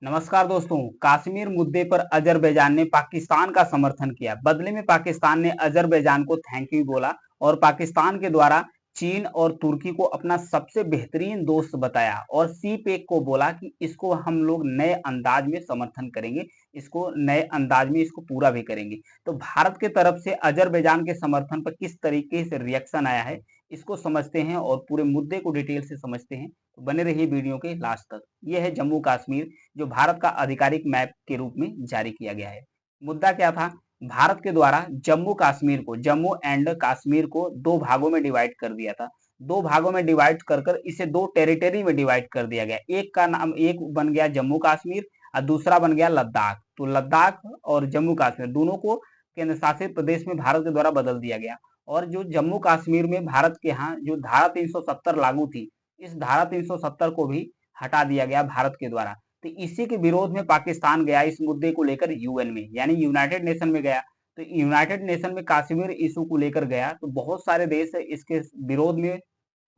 नमस्कार दोस्तों। कश्मीर मुद्दे पर अजरबैजान ने पाकिस्तान का समर्थन किया। बदले में पाकिस्तान ने अजरबैजान को थैंक यू बोला और पाकिस्तान के द्वारा चीन और तुर्की को अपना सबसे बेहतरीन दोस्त बताया और सी पेक को बोला कि इसको हम लोग नए अंदाज में समर्थन करेंगे, इसको नए अंदाज में इसको पूरा भी करेंगे। तो भारत के तरफ से अजरबैजान के समर्थन पर किस तरीके से रिएक्शन आया है, इसको समझते हैं और पूरे मुद्दे को डिटेल से समझते हैं। तो बने रहिए वीडियो के लास्ट तक। यह है जम्मू कश्मीर, जो भारत का आधिकारिक मैप के रूप में जारी किया गया है। मुद्दा क्या था? भारत के द्वारा जम्मू एंड कश्मीर को दो भागों में डिवाइड कर दिया था। दो भागों में डिवाइड कर कर इसे दो टेरिटरी में डिवाइड कर दिया गया। एक बन गया जम्मू कश्मीर और दूसरा बन गया लद्दाख। तो लद्दाख और जम्मू कश्मीर दोनों को केंद्र शासित प्रदेश में भारत के द्वारा बदल दिया गया। और जो जम्मू कश्मीर में भारत के यहाँ जो धारा 370 लागू थी, इस धारा 370 को भी हटा दिया गया भारत के द्वारा। तो इसी के विरोध में पाकिस्तान गया इस मुद्दे को लेकर यूएन में, यानी यूनाइटेड नेशन में गया। तो यूनाइटेड नेशन में कश्मीर इशू को लेकर गया तो बहुत सारे देश इसके विरोध में,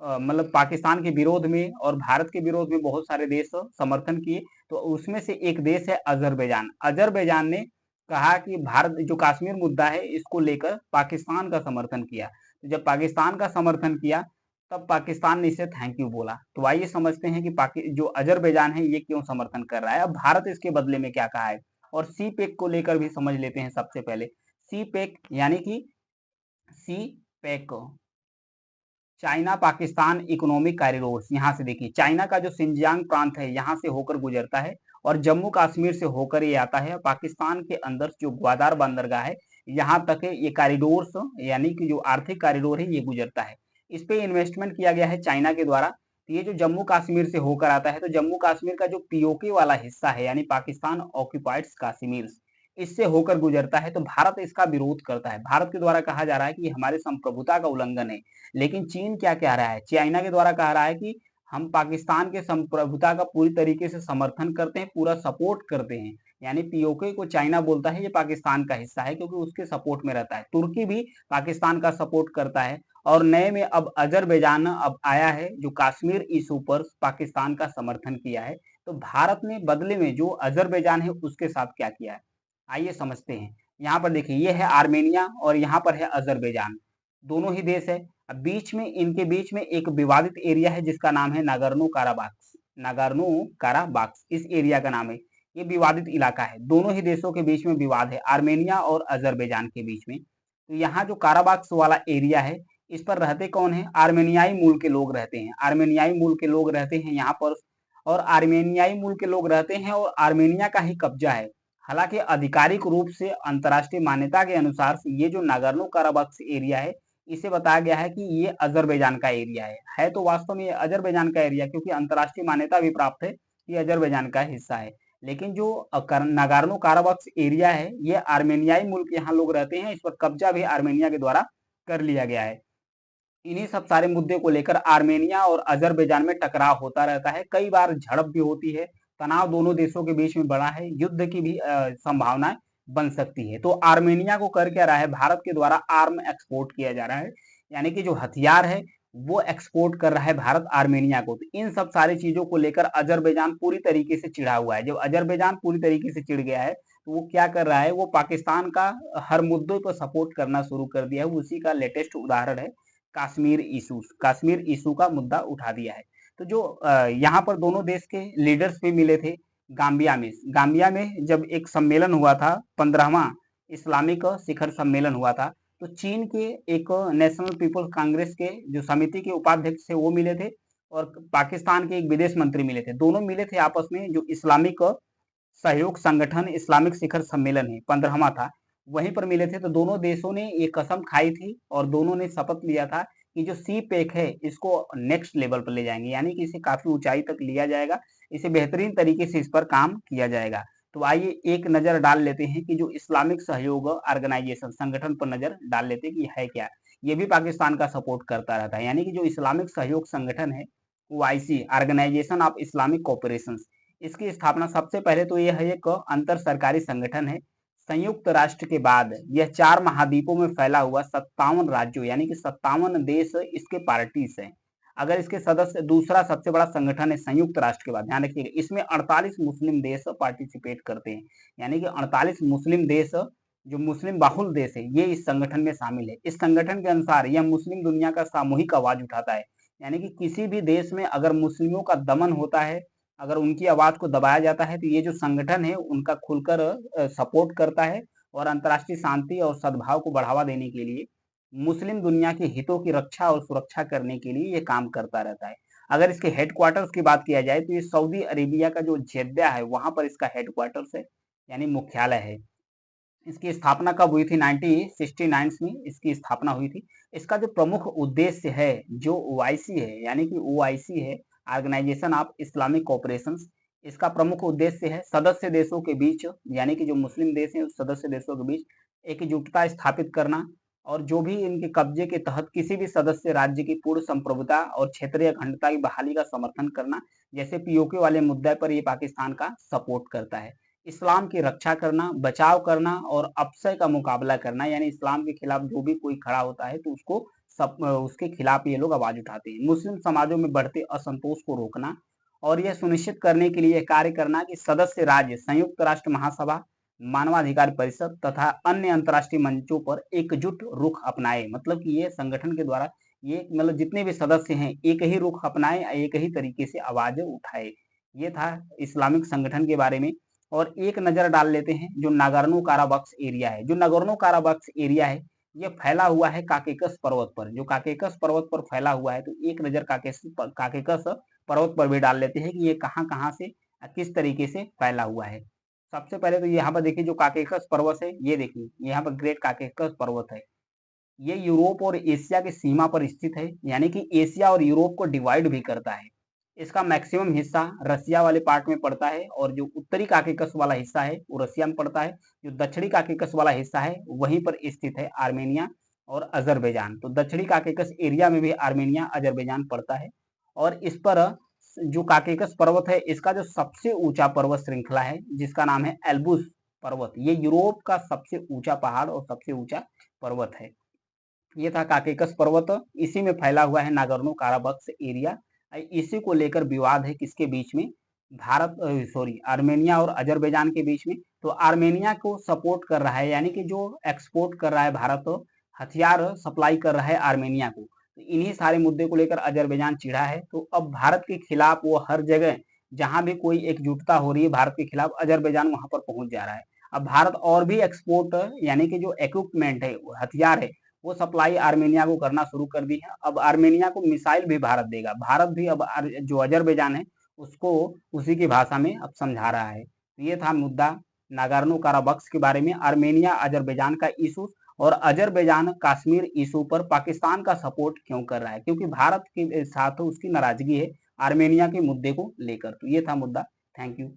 मतलब पाकिस्तान के विरोध में और भारत के विरोध में बहुत सारे देश समर्थन किए। तो उसमें से एक देश है अजरबैजान। अजरबैजान ने कहा कि भारत जो कश्मीर मुद्दा है इसको लेकर पाकिस्तान का समर्थन किया। तो जब पाकिस्तान का समर्थन किया तब पाकिस्तान ने इसे थैंक यू बोला। तो आइए समझते हैं कि जो अजरबैजान है ये क्यों समर्थन कर रहा है, अब भारत इसके बदले में क्या कहा है। और सी पेक को लेकर भी समझ लेते हैं। सबसे पहले सी पेक यानी कि CPEC China Pakistan economic corridor. यहाँ से देखिए, चाइना का जो सिंजियांग प्रांत है यहाँ से होकर गुजरता है और जम्मू कश्मीर से होकर ये आता है। पाकिस्तान के अंदर जो ग्वादर बंदरगाह है यहाँ तक ये कॉरिडोर, यानी कि जो आर्थिक कॉरिडोर है ये गुजरता है। इस पे इन्वेस्टमेंट किया गया है चाइना के द्वारा। तो ये जो जम्मू कश्मीर से होकर आता है, तो जम्मू कश्मीर का जो पीओके वाला हिस्सा है यानी पाकिस्तान ऑक्यूपाइड कश्मीर, इससे होकर गुजरता है। तो भारत इसका विरोध करता है। भारत के द्वारा कहा जा रहा है कि हमारे संप्रभुता का उल्लंघन है। लेकिन चीन क्या कह रहा है? चाइना के द्वारा कह रहा है कि हम पाकिस्तान के संप्रभुता का पूरी तरीके से समर्थन करते हैं, पूरा सपोर्ट करते हैं। यानी पीओके को चाइना बोलता है ये पाकिस्तान का हिस्सा है क्योंकि उसके सपोर्ट में रहता है। तुर्की भी पाकिस्तान का सपोर्ट करता है। और नए में अब अजरबैजान अब आया है जो कश्मीर इशू पर पाकिस्तान का समर्थन किया है। तो भारत ने बदले में जो अजरबैजान है उसके साथ क्या किया है, आइए समझते हैं। यहाँ पर देखिए, ये है आर्मेनिया और यहाँ पर है अजरबैजान, दोनों ही देश है। अब बीच में, इनके बीच में एक विवादित एरिया है जिसका नाम है नागोर्नो काराबाख। नागोर्नो काराबाख इस एरिया का नाम है। ये विवादित इलाका है, दोनों ही देशों के बीच में विवाद है, आर्मेनिया और अजरबैजान के बीच में। तो यहाँ जो काराबाख वाला एरिया है इस पर रहते कौन है? आर्मेनियाई मूल के लोग रहते हैं। आर्मेनियाई मूल के लोग रहते हैं यहाँ पर, और आर्मेनियाई मूल के लोग रहते हैं और आर्मेनिया का ही कब्जा है। हालांकि आधिकारिक रूप से अंतर्राष्ट्रीय मान्यता के अनुसार ये जो नागोर्नो काराबाख एरिया है इसे बताया गया है कि ये अजरबैजान का एरिया है तो वास्तव में ये अजरबैजान का एरिया, क्योंकि अंतर्राष्ट्रीय मान्यता भी प्राप्त है कि अजरबैजान का हिस्सा है। लेकिन जो नागोर्नो काराबाख एरिया है ये आर्मेनियाई मूल के यहाँ लोग रहते हैं, इस पर कब्जा भी आर्मेनिया के द्वारा कर लिया गया है। इन्हीं सब सारे मुद्दे को लेकर आर्मेनिया और अजरबैजान में टकराव होता रहता है, कई बार झड़प भी होती है, तनाव दोनों देशों के बीच में बढ़ा है, युद्ध की भी संभावना बन सकती है। तो आर्मेनिया को कर क्या रहा है? भारत के द्वारा आर्म एक्सपोर्ट किया जा रहा है, यानी कि जो हथियार है वो एक्सपोर्ट कर रहा है भारत आर्मेनिया को। तो इन सब सारी चीजों को लेकर अजरबैजान पूरी तरीके से चिढ़ा हुआ है। जब अजरबैजान पूरी तरीके से चिढ़ गया है तो वो क्या कर रहा है? वो पाकिस्तान का हर मुद्दों पर सपोर्ट करना शुरू कर दिया है। उसी का लेटेस्ट उदाहरण है कश्मीर इशू का मुद्दा उठा दिया है। तो जो यहाँ पर दोनों देश के लीडर्स भी मिले थे गाम्बिया में जब एक सम्मेलन हुआ था, 15वां इस्लामिक शिखर सम्मेलन हुआ था। तो चीन के एक नेशनल पीपल्स कांग्रेस के जो समिति के उपाध्यक्ष थे वो मिले थे और पाकिस्तान के एक विदेश मंत्री मिले थे। दोनों मिले थे आपस में। जो इस्लामिक सहयोग संगठन इस्लामिक शिखर सम्मेलन है 15वां था, वहीं पर मिले थे। तो दोनों देशों ने ये कसम खाई थी और दोनों ने शपथ लिया था कि जो सी पेक है इसको नेक्स्ट लेवल पर ले जाएंगे, यानी कि इसे काफी ऊंचाई तक लिया जाएगा, इसे बेहतरीन तरीके से इस पर काम किया जाएगा। तो आइए एक नजर डाल लेते हैं कि जो इस्लामिक सहयोग ऑर्गेनाइजेशन संगठन पर नजर डाल लेते हैं कि है क्या। ये भी पाकिस्तान का सपोर्ट करता रहता है, यानी कि जो इस्लामिक सहयोग संगठन है OIC, organisation of Islamic cooperation, इसकी स्थापना सबसे पहले तो यह एक अंतर सरकारी संगठन है। संयुक्त राष्ट्र के बाद यह 4 महाद्वीपों में फैला हुआ 57 राज्यों यानी कि 57 देश इसके पार्टीज हैं। अगर इसके सदस्य दूसरा सबसे बड़ा संगठन है संयुक्त राष्ट्र के बाद, ध्यान रखिएगा इसमें 48 मुस्लिम देश पार्टिसिपेट करते हैं, यानी कि 48 मुस्लिम देश जो मुस्लिम बाहुल देश है ये इस संगठन में शामिल है। इस संगठन के अनुसार यह मुस्लिम दुनिया का सामूहिक आवाज उठाता है, यानी कि किसी भी देश में अगर मुस्लिमों का दमन होता है, अगर उनकी आवाज को दबाया जाता है तो ये जो संगठन है उनका खुलकर सपोर्ट करता है और अंतर्राष्ट्रीय शांति और सद्भाव को बढ़ावा देने के लिए, मुस्लिम दुनिया के हितों की रक्षा और सुरक्षा करने के लिए ये काम करता रहता है। अगर इसके हेडक्वार्टर्स की बात किया जाए तो ये सऊदी अरेबिया का जो जेद्दा है वहां पर इसका हेडक्वार्टर्स है, यानी मुख्यालय है। इसकी स्थापना कब हुई थी? 1969 में इसकी स्थापना हुई थी। इसका जो प्रमुख उद्देश्य है जो ओआईसी है, यानी कि ओआईसी है ऑर्गेनाइजेशन ऑफ इस्लामिक कोऑपरेशन, इसका प्रमुख उद्देश्य है सदस्य देशों के बीच, यानी कि जो मुस्लिम देश हैं उस सदस्य देशों के बीच एकजुटता स्थापित करना और जो भी इनके कब्जे के तहत किसी भी सदस्य राज्य की पूर्ण संप्रभुता और क्षेत्रीय अखंडता की बहाली का समर्थन करना, जैसे पीओके वाले मुद्दे पर ये पाकिस्तान का सपोर्ट करता है। इस्लाम की रक्षा करना, बचाव करना और अपशय का मुकाबला करना, यानी इस्लाम के खिलाफ जो भी कोई खड़ा होता है तो उसके खिलाफ ये लोग आवाज उठाते हैं। मुस्लिम समाजों में बढ़ते असंतोष को रोकना और यह सुनिश्चित करने के लिए कार्य करना कि सदस्य राज्य संयुक्त राष्ट्र महासभा, मानवाधिकार परिषद तथा अन्य अंतर्राष्ट्रीय मंचों पर एकजुट रुख अपनाए। मतलब कि ये संगठन के द्वारा ये मतलब जितने भी सदस्य हैं एक ही रुख अपनाए, एक ही तरीके से आवाज उठाए। ये था इस्लामिक संगठन के बारे में। और एक नजर डाल लेते हैं जो नागोर्नो काराबक्स एरिया है। जो नागोर्नो काराबक्स एरिया है ये फैला हुआ है काकेकस पर्वत पर। जो काकेकस पर्वत पर फैला हुआ है तो एक नजर काकेकस पर्वत पर भी डाल लेते हैं कि ये कहाँ-कहाँ से किस तरीके से फैला हुआ है। सबसे पहले तो यहाँ पर देखिए जो काकेकस पर्वत है, ये देखिए यहाँ पर ग्रेट काकेकस पर्वत है। ये यूरोप और एशिया की सीमा पर स्थित है, यानी कि एशिया और यूरोप को डिवाइड भी करता है। इसका मैक्सिमम हिस्सा रसिया वाले पार्ट में पड़ता है और जो उत्तरी काकेकस वाला हिस्सा है वो रसिया में पड़ता है। जो दक्षिणी काकेकस वाला हिस्सा है वहीं पर स्थित है आर्मेनिया और अजरबैजान। तो दक्षिणी काकेकस एरिया में भी आर्मेनिया अजरबैजान पड़ता है। और इस पर जो काकेकस पर्वत है इसका जो सबसे ऊंचा पर्वत श्रृंखला है जिसका नाम है एल्बुस पर्वत, ये यूरोप का सबसे ऊंचा पहाड़ और सबसे ऊंचा पर्वत है। ये था काकेकस पर्वत, इसी में फैला हुआ है नागोर्नो काराबक्स एरिया। इसी को लेकर विवाद है किसके बीच में? भारत सॉरी आर्मेनिया और अजरबैजान के बीच में। तो आर्मेनिया को सपोर्ट कर रहा है, यानी कि जो एक्सपोर्ट कर रहा है भारत, हथियार सप्लाई कर रहा है आर्मेनिया को। तो इन्हीं सारे मुद्दे को लेकर अजरबैजान चिढ़ा है। तो अब भारत के खिलाफ वो हर जगह जहां भी कोई एकजुटता हो रही है भारत के खिलाफ, अजरबैजान वहां पर पहुंच जा रहा है। अब भारत और भी एक्सपोर्ट यानी कि जो इक्विपमेंट है, हथियार है, वो सप्लाई आर्मेनिया को करना शुरू कर दी है। अब आर्मेनिया को मिसाइल भी भारत देगा। भारत भी अब जो अजरबैजान है उसको उसी की भाषा में अब समझा रहा है। तो ये था मुद्दा नागोर्नो काराबक्स के बारे में, आर्मेनिया अजरबैजान का इशू और अजरबैजान कश्मीर इशू पर पाकिस्तान का सपोर्ट क्यों कर रहा है, क्योंकि भारत के साथ उसकी नाराजगी है आर्मेनिया के मुद्दे को लेकर। तो ये था मुद्दा। Thank you.